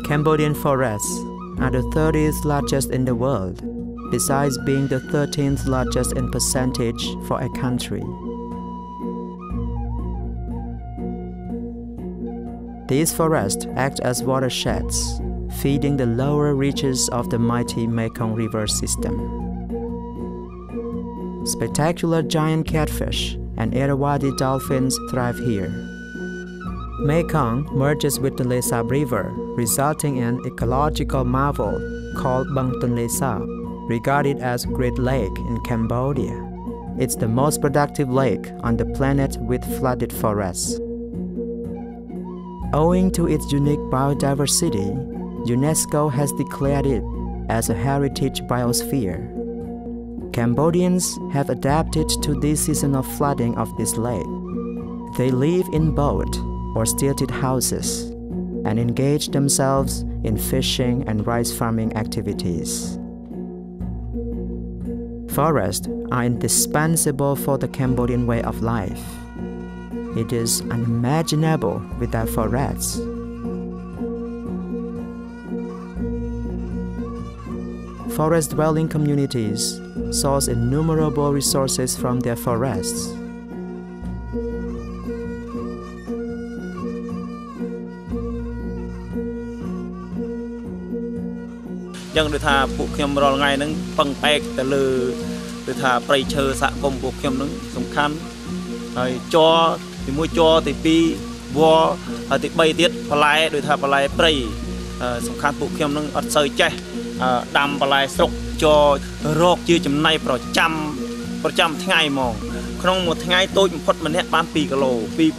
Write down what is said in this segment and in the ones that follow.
Cambodian forests are the 30th largest in the world, besides being the 13th largest in percentage for a country. These forests act as watersheds, feeding the lower reaches of the mighty Mekong River system. Spectacular giant catfish and Irrawaddy dolphins thrive here. Mekong merges with the Le Sab River, resulting in an ecological marvel called Bang Ton Le Sab, regarded as Great Lake in Cambodia. It's the most productive lake on the planet with flooded forests. Owing to its unique biodiversity, UNESCO has declared it as a heritage biosphere. Cambodians have adapted to this season of flooding of this lake. They live in boat or stilted houses and engage themselves in fishing and rice farming activities. Forests are indispensable for the Cambodian way of life. It is unimaginable without forests. Forest-dwelling communities source innumerable resources from their forests. Dân được thà buộc nhom rồi ngày nâng bằng bẹt từ lư được thà prey chờ sạ công buộc nhom nâng song khăn rồi cho thì mua cho thì pi vua thì bay tiết palai được thà palai prey song khăn buộc nhom nâng ở sơi che đầm palai sọc cho rọc chưa chấm nay pro trăm ngày mòn trong một ngày tôi phật mình hết bán 2 kg pi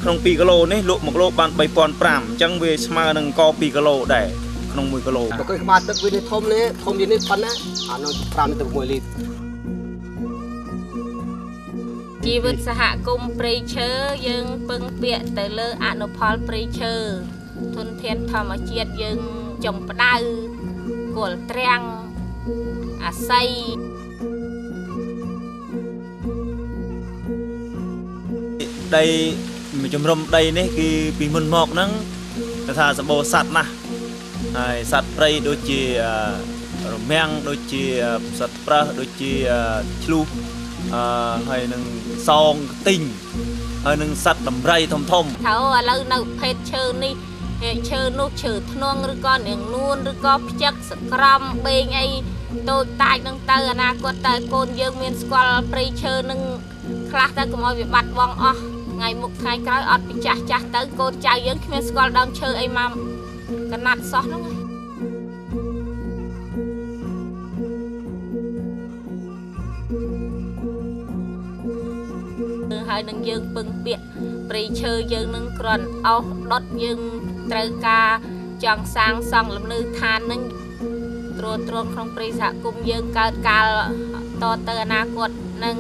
trong 2 kg này lụa 1 kg bán 3,500 chẳng về smart nâng co 2 kg để trong 1 kg. Cái mà tức với thôm này phân á, nó 5 từ 1 lít. ជីវិតសហគមន៍ព្រៃឈើយើងពឹងពាក់ទៅលើអនុផលព្រៃឈើធនធានធម្មជាតិយើងចំផ្ដៅគល់ត្រាំងអាស័យដីជំរំដីនេះគឺពីមុនមកហ្នឹងគេថាសម្បូរសត្វណាស់ហើយសត្វព្រៃដូចជារមាំងដូចជាសត្វប្រើសដូចជាឆ្លូសហើយនឹងសងទិញហើយនឹងសត្វដំរីធំត្រូវឥឡូវនៅភេទឈើនេះឈើនោះឈើធ្នង់ឬក៏នាងនួនឬក៏ផ្ចឹកសក្រំបេងអីតូចតាចនឹងទៅអនាគតតើកូនយើងមានស្គាល់ព្រៃឈើនឹងខ្លះទៅកុំឲ្យវាបាត់បង់អស់ថ្ងៃមុខថ្ងៃក្រោយអត់ពីចាស់ទៅកូនចៅយើងគ្មានស្គាល់ដើមឈើអីមកកណាត់សោះហ្នឹងហើយនឹងយើងពឹងពាក់ព្រៃឈើយើងនឹងគ្រាន់អោសដុតយើងត្រូវការចង់សាងសង់លំនៅឋាននឹងទ្រទ្រង់ក្នុងព្រៃសហគមន៍យើងកើតកាលតទៅអនាគតនឹង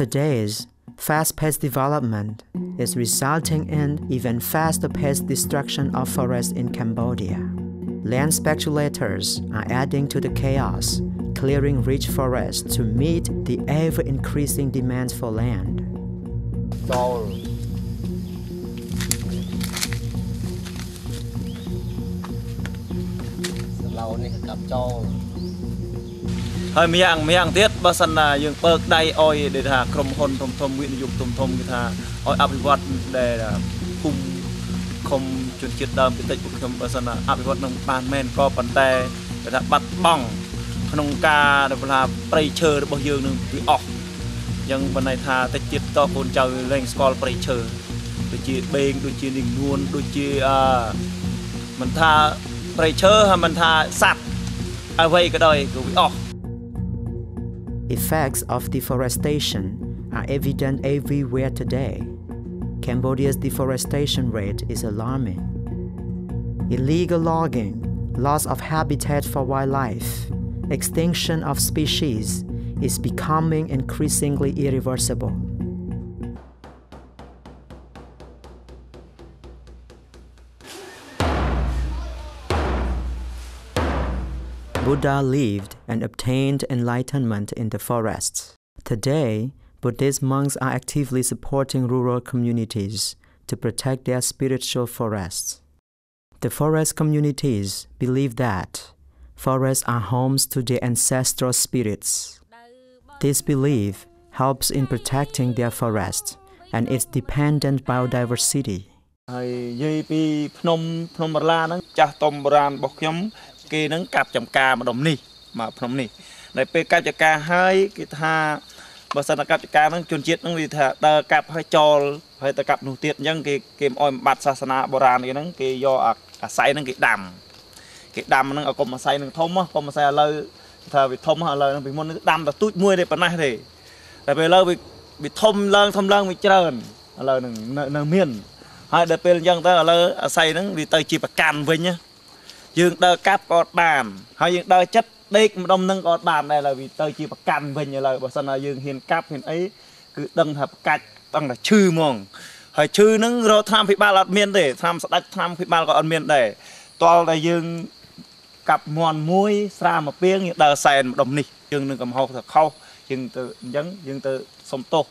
Today's fast-paced development is resulting in even faster-paced destruction of forests in Cambodia. Land speculators are adding to the chaos, clearing rich forests to meet the ever-increasing demands for land. Hơi miếng tiết bà sân là dương bớt đây oi để thà krom hôn thom nguyện dục thom cái thà oi áp vật để là khung không chuẩn chiết đơm cái tịch của bà sân là áp vật nông ban men co bàn tay để thà bắt bong nông ca để là prey chờ để bao dương nông bị ọc nhưng bên này thà tịch chiết to con trâu lên school prey chờ đôi chia bên đôi chia đình luôn đôi chia mình thà prey chờ hay mình thà sạt ai vậy cái đời của bị ọc. Effects of deforestation are evident everywhere today. Cambodia's deforestation rate is alarming. Illegal logging, loss of habitat for wildlife, extinction of species is becoming increasingly irreversible. Buddha lived and obtained enlightenment in the forests. Today, Buddhist monks are actively supporting rural communities to protect their spiritual forests. The forest communities believe that forests are homes to their ancestral spirits. This belief helps in protecting their forest and its dependent biodiversity. ហើយនិយាយពីភ្នំបរឡាហ្នឹងចាស់តុំបុរាណរបស់ខ្ញុំគេនឹងកាប់ចំការម្ដុំនេះមកភ្នំនេះដែលពេលកាប់ចំការហើយគេថាបើសិនតែកាប់ចំការហ្នឹងជនជាតិហ្នឹងវាថាដើរកាប់ហើយចោលហើយទៅកាប់នោះទៀតអញ្ចឹងគេមិនអោយបាត់សាសនាបុរាណហ្នឹងគេយកអាស័យហ្នឹងគេដាំហ្នឹងឲ្យកុំអាស័យហ្នឹងធំកុំអាស័យឥឡូវថាវាធំឥឡូវហ្នឹងពីមុនដាំតែទូចមួយទេប៉ុណ្ណេះទេតែពេលឥឡូវវាធំឡើងវាច្រើនឥឡូវហ្នឹងនៅមានហើយដល់ពេលអញ្ចឹងទៅឥឡូវអាស័យហ្នឹងវាទៅជាប្រកាន់វិញយើងដើរកាប់ក៏អត់បានហើយយើងដើរចិត្តដេកម្ដុំហ្នឹងក៏អត់បានដែរឥឡូវវាទៅជាប្រកាន់វិញឥឡូវបើសិនណាយើងហ៊ានកាប់ហ៊ានអីគឺដឹងថាប្រកាច់ដឹងថាឈឺហ្មងហើយឈឺហ្នឹងរកថ្នាំភិបាលអត់មានទេថ្នាំស្ដាច់ថ្នាំភិបាលក៏អត់មានដែរតលតែយើងកាប់មន់មួយស្រាមួយពីងយើងដើរសែនម្ដុំនេះយើងនឹងកំហុសថាខុសយើងទៅអញ្ចឹងយើងទៅសុំទោស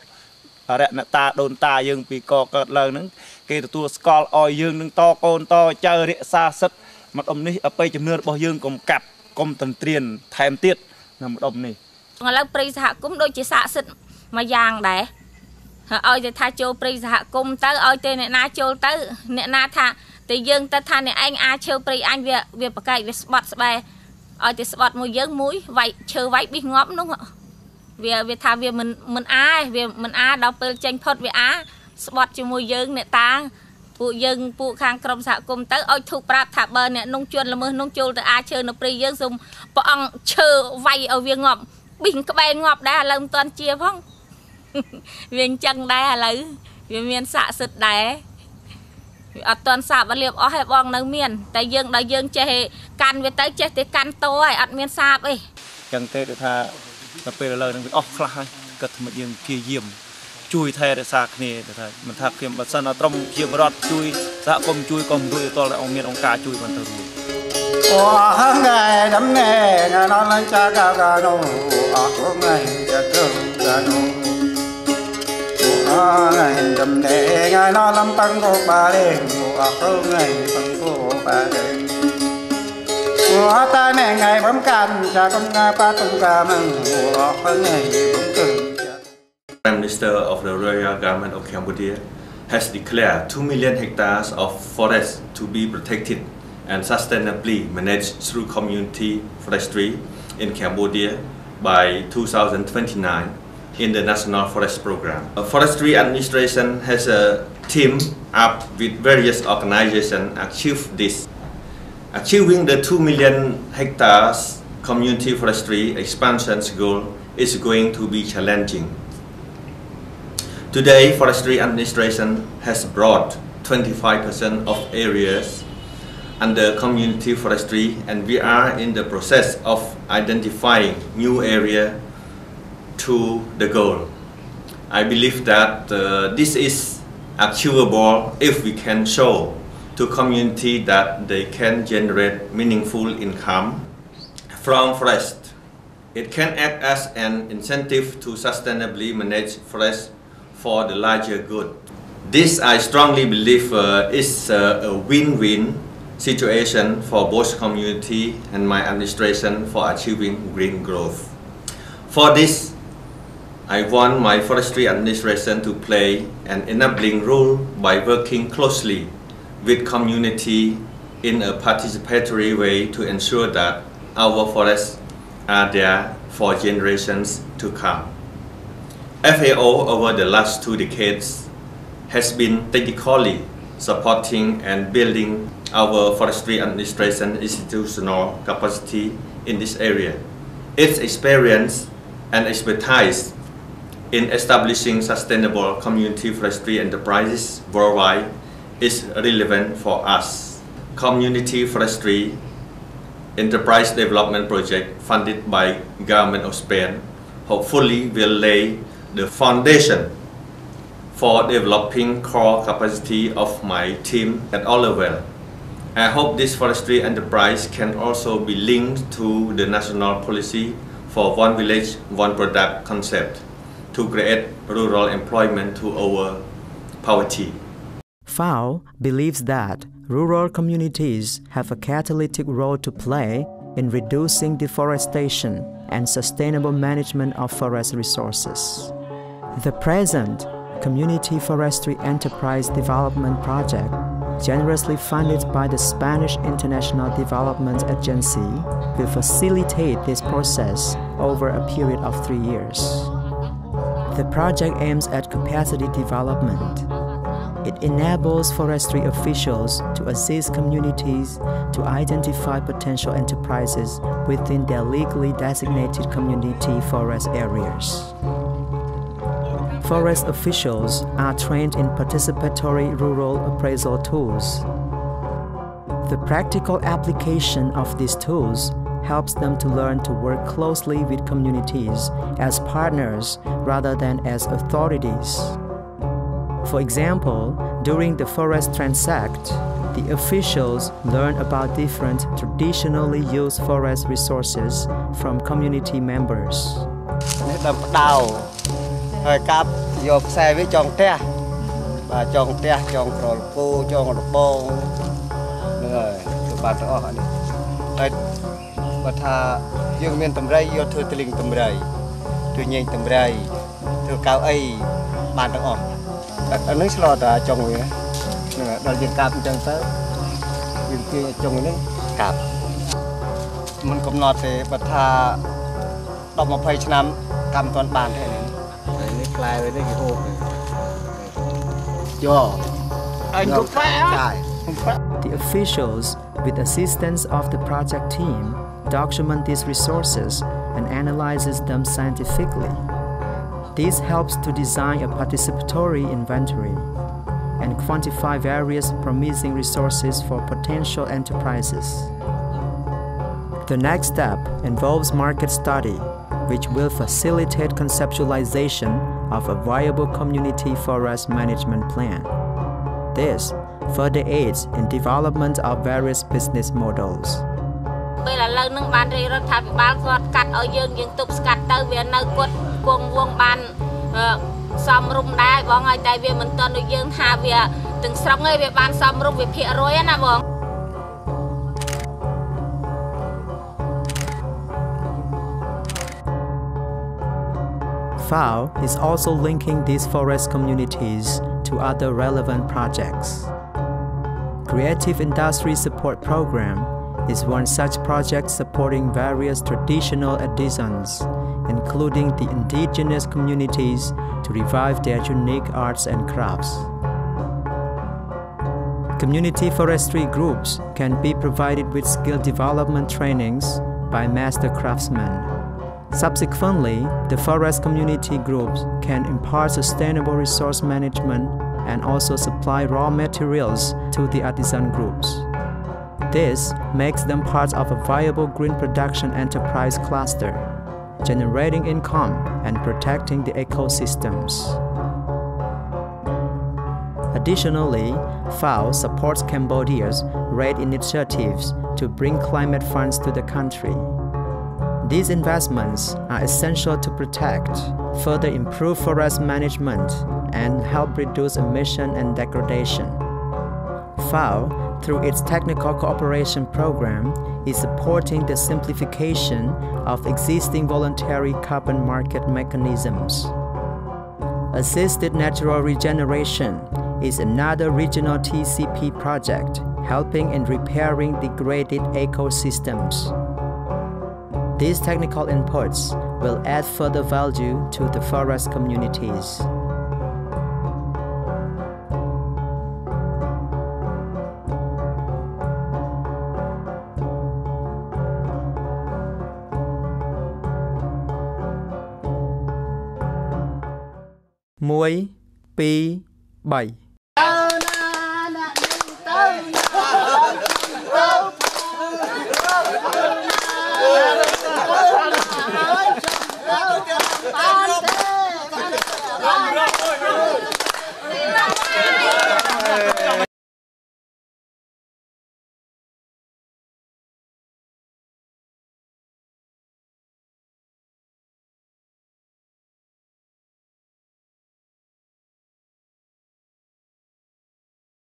រណតាដូនតាយើងពីកកើតឡើងហ្នឹងគេទទួលស្គាល់ឲ្យយើងនឹងតកូនតចៅរក្សាសិទ្ធិម្ដុំនេះអបិយជំនឿរបស់យើងកុំកាប់កុំតន្ទ្រានថែមទៀតនៅម្ដុំនេះឥឡូវព្រៃសហគមន៍ដូចជាស័ក្តិសិទ្ធិមួយយ៉ាងដែរហើយឲ្យតែថាចូលព្រៃសហគមន៍ទៅឲ្យតែអ្នកណាចូលទៅអ្នកណាថាតែយើងទៅថាអ្នកឯងអាចឈើព្រៃអញវាប្រកែកវាស្បត់ស្បែឲ្យតែស្បត់មួយយើងមួយវាយឈើវាយប៊ីសងាប់នោះវាថាវាមិនអាដល់ពេលចេញផុតវាអាស្បត់ជាមួយយើងអ្នកតាពួកខាងក្រុមសហគមន៍ទៅឲ្យធូបប្រាប់ថាបើអ្នកនងជួនល្មើសនងចូលទៅអាឈើនៅព្រៃយើងសូមព្រះអង្គឈើវាយឲ្យវាងាប់ប៊ីសក្បែរងាប់ដែរឥឡូវមិនទាន់ជាផងវាអញ្ចឹងដែរឥឡូវវាមានស័ក្តិសិទ្ធិដែរវាអត់ទាន់សាបលៀបអស់ហើយបងនៅមានតែយើងដល់យើងចេះកាន់វាទៅចេះតែកាន់តហើយអត់មានសាបអីអញ្ចឹងទេគឺថាដល់ពេលឥឡូវនឹងវាអស់ខ្លះហើយគិតថាយើងព្យាយាមជួយថែរក្សាគ្នាទៅថាមិនថាខ្ញុំបើសិនអត់ត្រឹមជាបរដ្ឋជួយសហគមន៍ជួយក៏មិនរួចទៅដល់តែមានអង្គការជួយមិនទៅរួចអូថ្ងៃដំណេងណឡចាកាកានោះអស់ថ្ងៃចាកើកានោះអូថ្ងៃដំណេងណឡំបាំងកបាលេអស់ថ្ងៃបាំងកបាលេអូតាណែថ្ងៃបំកាន់ចាកំងាបាតុំកាមអស់ថ្ងៃបំកើPrime Minister of the Royal Government of Cambodia has declared 2 million hectares of forest to be protected and sustainably managed through community forestry in Cambodia by 2029 in the National Forest Program. A forestry administration has a team up with various organizations achieve this. Achieving the 2 million hectares community forestry expansions goal is going to be challenging. Today, Forestry Administration has brought 25% of areas under community forestry, and we are in the process of identifying new area to the goal. I believe that this is achievable if we can show to community that they can generate meaningful income from forest. It can act as an incentive to sustainably manage forest for the larger good. This, I strongly believe, is a win-win situation for both community and my administration for achieving green growth. For this, I want my forestry administration to play an enabling role by working closely with community in a participatory way to ensure that our forests are there for generations to come. FAO over the last 2 decades has been technically supporting and building our forestry administration institutional capacity in this area. Its experience and expertise in establishing sustainable community forestry enterprises worldwide is relevant for us. Community forestry enterprise development project funded by government of Spain hopefully will lay the foundation for developing core capacity of my team at all levels. I hope this forestry enterprise can also be linked to the national policy for one village, one product concept to create rural employment to over poverty. FAO believes that rural communities have a catalytic role to play in reducing deforestation and sustainable management of forest resources. The present Community Forestry Enterprise Development Project, generously funded by the Spanish International Development Agency, will facilitate this process over a period of 3 years. The project aims at capacity development. It enables forestry officials to assist communities to identify potential enterprises within their legally designated community forest areas. Forest officials are trained in participatory rural appraisal tools. The practical application of these tools helps them to learn to work closely with communities as partners rather than as authorities. For example, during the Forest Transact, the officials learn about different traditionally used forest resources from community members. ហើយកាប់យកខ្សែវាចងផ្ទះបាទចងផ្ទះចងក្រលគោចងរបងហ្នឹងហើយគឺបានទាំងអស់អានេះហើយបើថាយើងមានតម្រៃយកធ្វើទលីងតម្រៃធ្វើញែងតម្រៃធ្វើកៅអីបានទាំងអស់អានេះឆ្លោតតែចងវាហ្នឹងដល់យើងកាប់អញ្ចឹងទៅយើងទាញចងនេះកាប់មិនកំណត់ទេបើថា10 20ឆ្នាំកាប់មិនទាន់បានទេនេះខ្លែវានេះគេហូបយកហើយទុកផ្លែចាយ The officials, with assistance of the project team, document these resources and analyzes them scientifically. This helps to design a participatory inventory and quantify various promising resources for potential enterprises. The next step involves market study, which will facilitate conceptualization of a viable community forest management plan. This further aids in development of various business models. ពេលឥឡូវនឹងបានរាជរដ្ឋាភិបាលគាត់កាត់ឲ្យយើងទប់ស្កាត់ទៅវានៅគាត់គង់វងបានសមរម្យដែរបងហើយតែវាមិនទាន់ដូចយើងថាវាទាំងស្រុងឯងវាបានសមរម្យវាភាគរយណាបង FAO is also linking these forest communities to other relevant projects. Creative Industry Support Program is one such project supporting various traditional artisans, including the indigenous communities, to revive their unique arts and crafts. Community forestry groups can be provided with skill development trainings by master craftsmen. Subsequently, the forest community groups can impart sustainable resource management and also supply raw materials to the artisan groups. This makes them part of a viable green production enterprise cluster, generating income and protecting the ecosystems. Additionally, FAO supports Cambodia's RED initiatives to bring climate funds to the country. These investments are essential to protect, further improve forest management, and help reduce emission and degradation. FAO, through its technical cooperation program, is supporting the simplification of existing voluntary carbon market mechanisms. Assisted natural regeneration is another regional TCP project helping in repairing degraded ecosystems. These technical inputs will add further value to the forest communities. 1 2 3